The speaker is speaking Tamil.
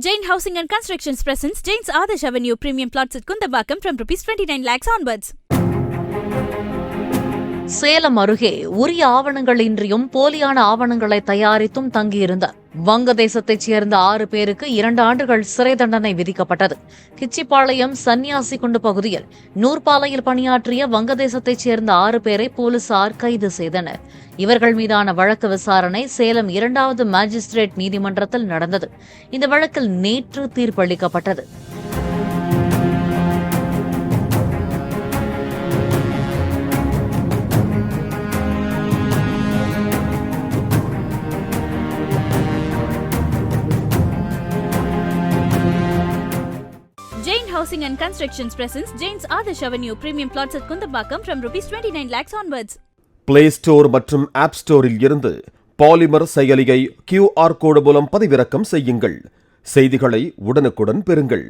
Jain Housing and Constructions presents Jain's Adarsh Avenue Premium Plots at Kundambakam from ₹29 lakhs onwards. Salem அருகே உரிய ஆவணங்களின்றியும் போலியான ஆவணங்களை தயாரித்தும் தங்கியிருந்த வங்கதேசத்தைச் சேர்ந்த 6 பேருக்கு 2 ஆண்டுகள் சிறை தண்டனை விதிக்கப்பட்டது. கிச்சிப்பாளையம் சன்னியாசிகுண்டு பகுதியில் நூற்பாலையில் பணியாற்றிய வங்கதேசத்தைச் சேர்ந்த 6 பேரை போலீசார் கைது செய்தனர். இவர்கள் மீதான வழக்கு விசாரணை சேலம் 2வது மாஜிஸ்திரேட் நீதிமன்றத்தில் நடந்தது. இந்த வழக்கில் நேற்று தீர்ப்பளிக்கப்பட்டது. Jain Housing and Constructions presents Jain's Adarsh Avenue Premium Plots at Kundambakam from ₹29 lakhs onwards. Play store மற்றும் ஆப் ஸ்டோரில் இருந்து பாலிமர் செயலியை QR கோடு மூலம் பதிவிறக்கம் செய்யுங்கள். செய்திகளை உடனுக்குடன் பெறுங்கள்.